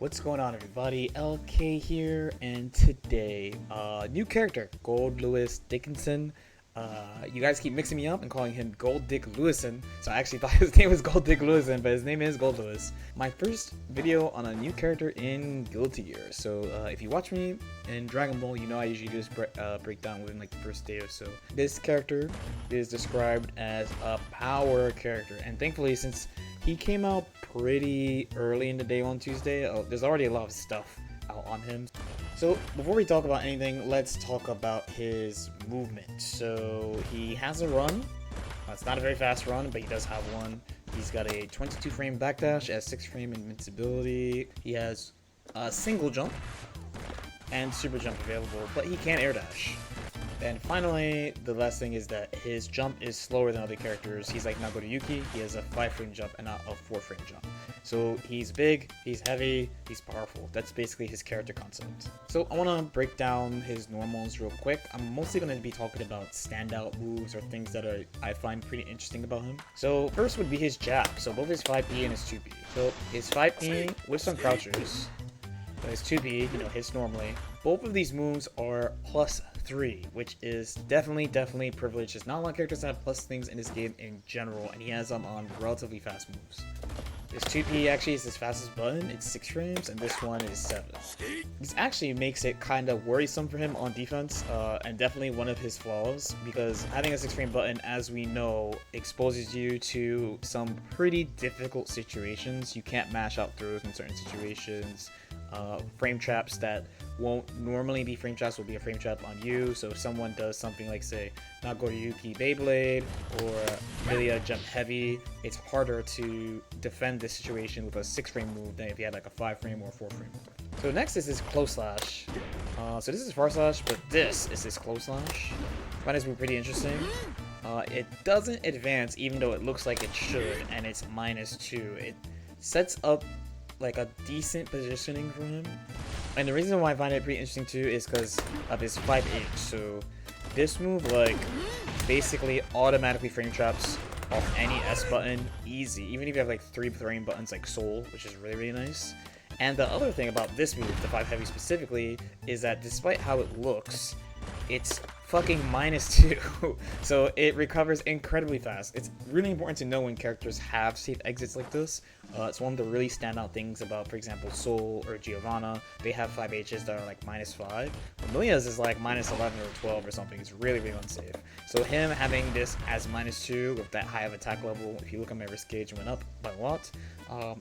What's going on, everybody? LK here, and today, new character, Goldlewis Dickinson. You guys keep mixing me up and calling him Gold Dick Lewison, so I actually thought his name was Gold Dick Lewison, but his name is Goldlewis. My first video on a new character in Guilty Gear. So if you watch me in Dragon Ball, you know I usually do this breakdown within like the first day or so. This character is described as a power character, and thankfully, since he came out pretty early in the day on Tuesday, there's already a lot of stuff out on him. So before we talk about anything, let's talk about his movement. So he has a run. It's not a very fast run, but he does have one. He's got a 22 frame backdash, has 6 frame invincibility. He has a single jump and super jump available, but he can't air dash. And finally, the last thing is that his jump is slower than other characters. He's like Yuki. He has a 5 frame jump and not a 4 frame jump. So he's big, he's heavy, he's powerful. That's basically his character concept. So I want to break down his normals real quick. I'm mostly going to be talking about standout moves or things that I find pretty interesting about him. So first would be his jab. So both his 5P and his 2P. So his 5P with some crouchers. His 2P, hits normally. Both of these moves are +3, which is definitely privileged. There's not a lot of characters that have plus things in this game in general, and he has them on relatively fast moves. This 2P actually is his fastest button, it's 6 frames, and this one is 7. This actually makes it kind of worrisome for him on defense, and definitely one of his flaws, because having a 6 frame button, as we know, exposes you to some pretty difficult situations. You can't mash out throws in certain situations. Frame traps that won't normally be frame traps will be a frame trap on you. So if someone does something like, say, Yuki Beyblade or Milia Jump Heavy, it's harder to defend this situation with a 6 frame move than if you had like a 5 frame or a 4 frame move. So next is his close slash. So this is far slash, but this is his close slash. I find this move pretty interesting. It doesn't advance even though it looks like it should, and it's -2. It sets up like a decent positioning for him, and the reason why I find it pretty interesting too is because of his 5H. So this move like basically automatically frame traps off any S button easy, even if you have like 3 frame buttons like Soul, which is really nice. And the other thing about this move, the 5 heavy specifically, is that despite how it looks, it's fucking -2, so it recovers incredibly fast. It's really important to know when characters have safe exits like this. It's one of the really standout things about, for example, Soul or Giovanna. They have 5Hs that are like -5. Milia's is like -11 or 12 or something. It's really unsafe. So him having this as -2 with that high of attack level, if you look at my risk gauge, went up by a lot.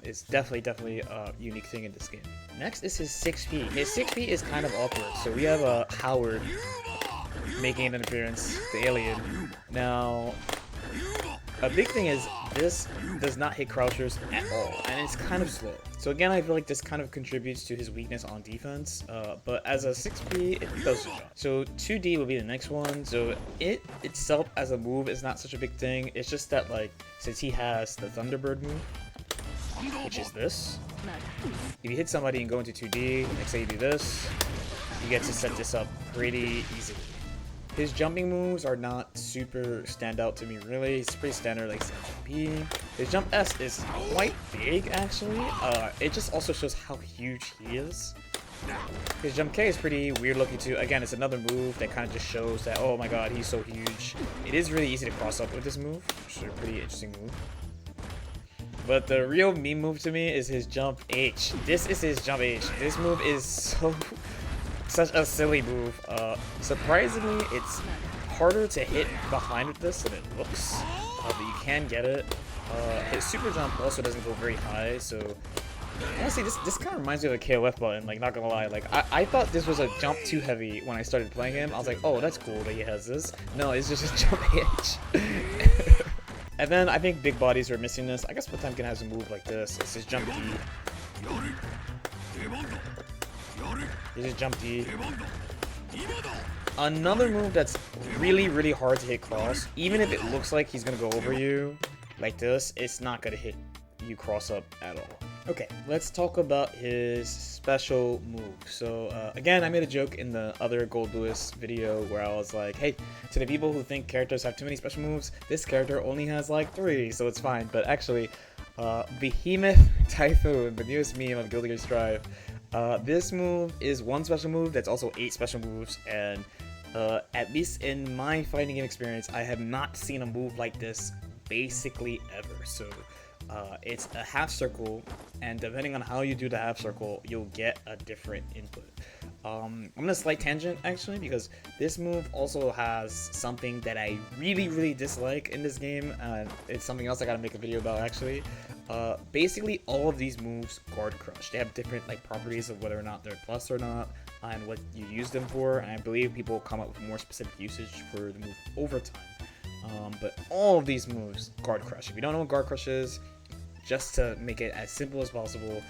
Is definitely a unique thing in this game. Next is his 6P. His 6P is kind of awkward. So we have a Howard making an appearance, the alien. Now, a big thing is this does not hit crouchers at all, and it's kind of slow. So again, I feel like this kind of contributes to his weakness on defense, but as a 6P, it does the job. So 2D will be the next one. So it itself as a move is not such a big thing. It's just that, like, since he has the Thunderbird move, which is this, if you hit somebody and go into 2D, like say you do this, you get to set this up pretty easily. His jumping moves are not super standout to me, really. It's pretty standard, like jump P. His jump S is quite big, actually. It just also shows how huge he is. His jump K is pretty weird looking too. Again, it's another move that kind of just shows that, oh my god, he's so huge. It is really easy to cross up with this move, which is a pretty interesting move. But the real meme move to me is his jump H. This is his jump H. This move is such a silly move. Surprisingly, it's harder to hit behind with this than it looks, but you can get it. His super jump also doesn't go very high, so honestly, this kind of reminds me of a KOF button, like, not gonna lie. Like, I thought this was a jump too heavy when I started playing him. I was like, oh, that's cool that he has this. No, it's just a jump H. And then I think big bodies are missing this. I guess Potemkin has a move like this. It's his jump D. Here's his jump D. Another move that's really hard to hit cross. Even if it looks like he's gonna go over you like this, it's not gonna hit you cross up at all. Okay, let's talk about his special move. So again, I made a joke in the other Goldlewis video where I was like, hey, to the people who think characters have too many special moves, this character only has like 3, so it's fine. But actually, Behemoth Typhoon, the newest meme of Guilty Gear Strive. This move is one special move that's also 8 special moves, and at least in my fighting game experience, I have not seen a move like this basically ever. So it's a half circle, and depending on how you do the half circle, you'll get a different input. I'm gonna slight tangent actually, because this move also has something that I really dislike in this game, and it's something else I gotta make a video about actually. Basically all of these moves guard crush. They have different like properties of whether or not they're plus or not, and what you use them for, and I believe people come up with more specific usage for the move over time. But all of these moves guard crush. If you don't know what guard crush is, just to make it as simple as possible,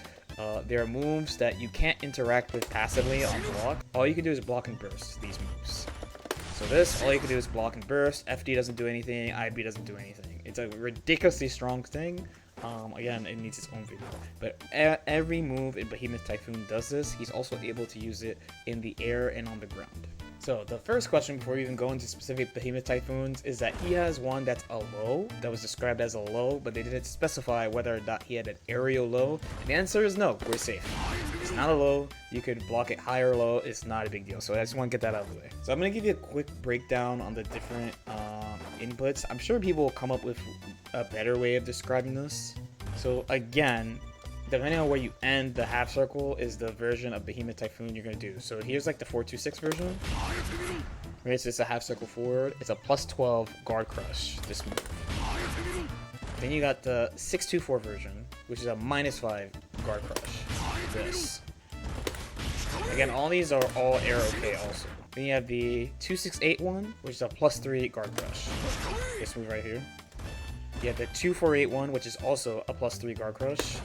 there are moves that you can't interact with passively on block. All you can do is block and burst these moves. So this, all you can do is block and burst. FD doesn't do anything, IB doesn't do anything. It's a ridiculously strong thing. Again, it needs its own video. But every move in Behemoth Typhoon does this. He's also able to use it in the air and on the ground. So the first question before we even go into specific Behemoth Typhoons is that he has one that's a low, that was described as a low, but they didn't specify whether or not he had an aerial low. And the answer is no, we're safe. It's not a low, you could block it high or low, it's not a big deal. So I just want to get that out of the way. So I'm going to give you a quick breakdown on the different inputs. I'm sure people will come up with a better way of describing this. So again, depending on where you end the half circle is the version of Behemoth Typhoon you're going to do. So here's like the 4-2-6 version. Right, so it's a half circle forward. It's a plus 12 guard crush, this move. Then you got the 6-2-4 version, which is a minus 5 guard crush. This. Again, all these are all air okay also. Then you have the 2-6-8 one, which is a plus 3 guard crush. This move right here. You have the 2-4-8-1, which is also a plus 3 guard crush.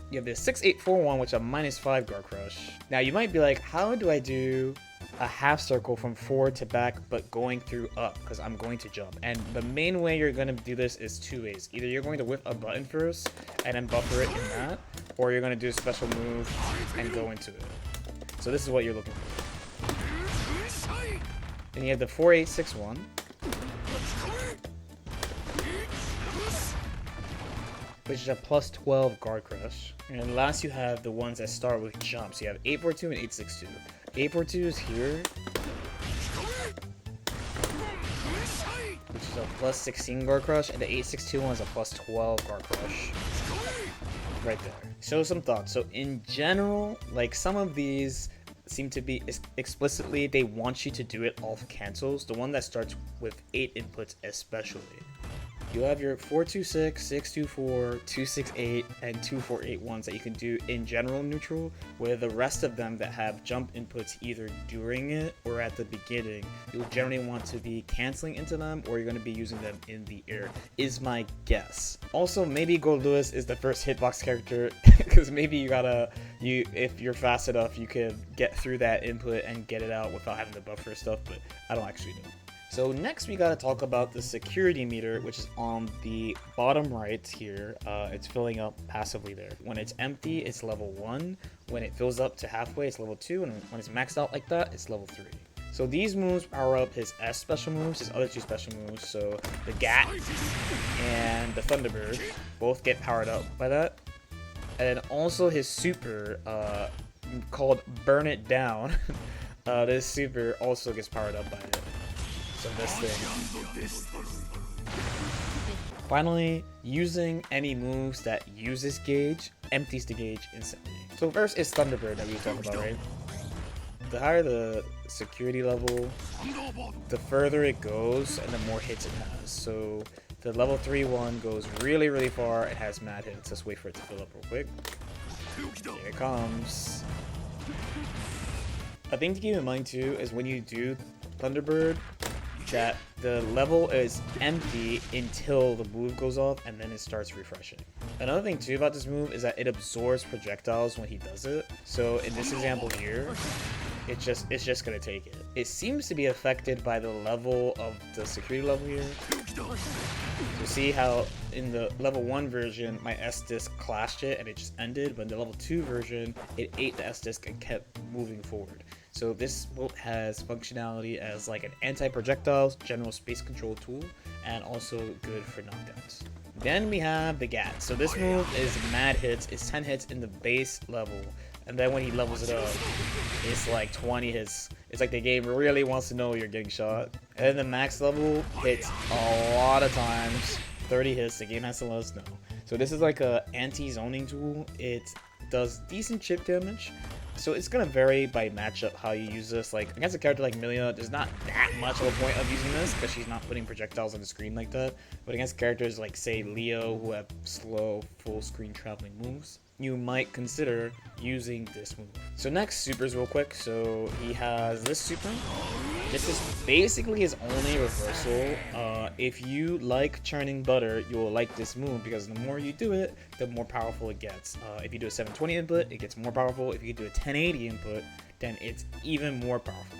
You have the 6-8-4-1, which is a minus 5 guard crush. Now you might be like, how do I do a half circle from forward to back but going through up? Because I'm going to jump. And the main way you're going to do this is 2 ways. Either you're going to whip a button first and then buffer it in that, or you're going to do a special move and go into it. So this is what you're looking for. Then you have the 4-8-6-1. Which is a plus 12 guard crush. And last you have the ones that start with jumps. You have 8-4-2 and 8-6-2. 8-4-2 is here, which is a plus 16 guard crush, and the 8-6-2 one is a plus 12 guard crush. Right there. So some thoughts. So in general, like some of these seem to be explicitly, they want you to do it off cancels. The one that starts with 8 inputs especially. You have your 4-2-6, 6-2-4, 2-6-8, and 2-4-8 ones that you can do in general neutral, where the rest of them that have jump inputs either during it or at the beginning, you'll generally want to be canceling into them, or you're going to be using them in the air, is my guess. Also, maybe Goldlewis is the first hitbox character, because maybe if you're fast enough, you could get through that input and get it out without having to buffer stuff, but I don't actually know. So next we gotta talk about the security meter, which is on the bottom right here. It's filling up passively there. When it's empty, it's level 1. When it fills up to halfway, it's level 2. And when it's maxed out like that, it's level 3. So these moves power up his S special moves, his other 2 special moves. So the GAT and the Thunderbird both get powered up by that. And also his super, called Burn It Down. This super also gets powered up by it. So this thing. Finally, using any moves that uses gauge empties the gauge instantly. So first is Thunderbird that we talked about, right? The higher the security level, the further it goes and the more hits it has. So the level 3 one goes really far, it has mad hits. Let's wait for it to fill up real quick. Here it comes. A thing to keep in mind too is when you do Thunderbird, that the level is empty until the move goes off and then it starts refreshing. Another thing too about this move is that it absorbs projectiles when he does it. So in this example here, it's just gonna take it. It seems to be affected by the level of the security level here. So see how in the level 1 version my S disc clashed it and it just ended, but in the level 2 version it ate the S disc and kept moving forward. So this bolt has functionality as like an anti-projectiles, general space control tool, and also good for knockdowns. Then we have the Gat. So this move is mad hits. It's 10 hits in the base level. And then when he levels it up, it's like 20 hits. It's like the game really wants to know you're getting shot. And then the max level hits a lot of times. 30 hits, the game has to let us know. So this is like a anti-zoning tool. It does decent chip damage. So it's gonna vary by matchup how you use this. Like against a character like Milia, there's not that much of a point of using this because she's not putting projectiles on the screen like that. But against characters like say Leo who have slow full screen traveling moves, you might consider using this move. So next, supers real quick. So he has this super. This is basically his only reversal. If you like churning butter, you will like this move because the more you do it, the more powerful it gets. If you do a 720 input, it gets more powerful. If you do a 1080 input, then it's even more powerful.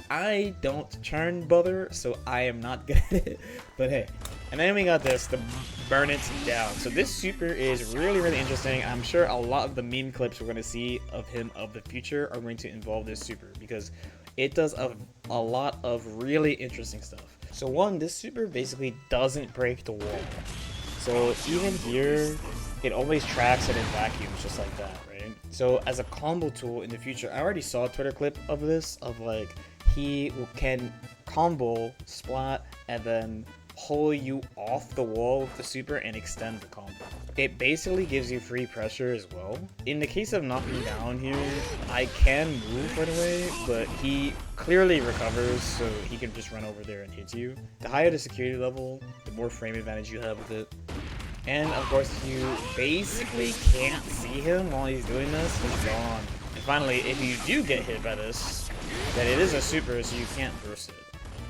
I don't churn butter, so I am not good at it, but hey. And then we got this, the burn it down. So this super is really interesting. I'm sure a lot of the meme clips we're going to see of him of the future are going to involve this super because it does a lot of really interesting stuff. So one, this super basically doesn't break the wall. So even here, it always tracks it in vacuums just like that, right? So as a combo tool in the future, I already saw a Twitter clip of this, of like, he can combo, splat, and then pull you off the wall with the super and extend the combo. It basically gives you free pressure as well. In the case of knocking down here, I can move right away, but he clearly recovers, so he can just run over there and hit you. The higher the security level, the more frame advantage you have with it. And of course, you basically can't see him while he's doing this, he's gone. And finally, if you do get hit by this, then it is a super, so you can't burst it.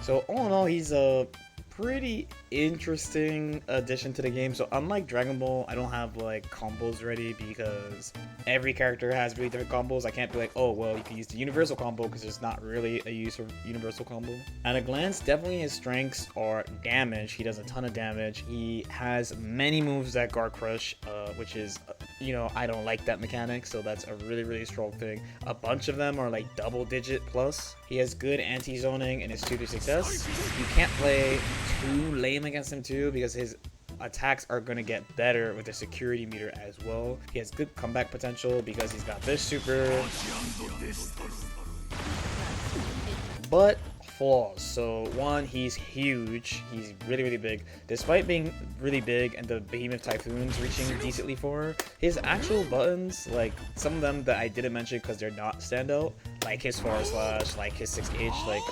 So all in all, he's a pretty interesting addition to the game. So unlike Dragon Ball, I don't have like combos ready because every character has really different combos. I can't be like, oh well, you can use the universal combo because there's not really a use of universal combo. At a glance, definitely his strengths are damage. He does a ton of damage. He has many moves that guard crush, which is you know, I don't like that mechanic, so that's a really strong thing. A bunch of them are like double digit plus. He has good anti-zoning and his 2-3 success. You can't play too lame against him too because his attacks are going to get better with the security meter as well. He has good comeback potential because he's got this super. But flaws. So one, he's huge. He's really big. Despite being really big and the behemoth typhoons reaching decently far, his actual buttons, like some of them that I didn't mention because they're not standout, like his forward slash, like his 6H, like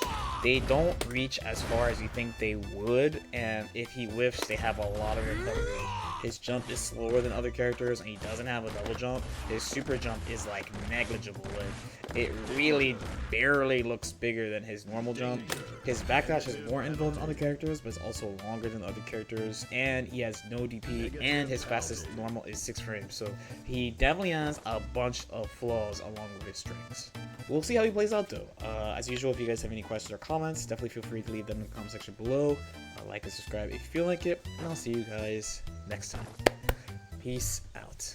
they don't reach as far as you think they would, and if he whiffs, they have a lot of recovery. His jump is slower than other characters, and he doesn't have a double jump. His super jump is like negligible. Like, it really barely looks bigger than his normal jump. His backdash is more involved than other characters, but it's also longer than other characters, and he has no DP, and his fastest normal is 6 frames. So he definitely has a bunch of flaws along with his strengths. We'll see how he plays out though. As usual, if you guys have any questions or comments, definitely feel free to leave them in the comment section below. Like and subscribe if you feel like it, and I'll see you guys next time. Peace out.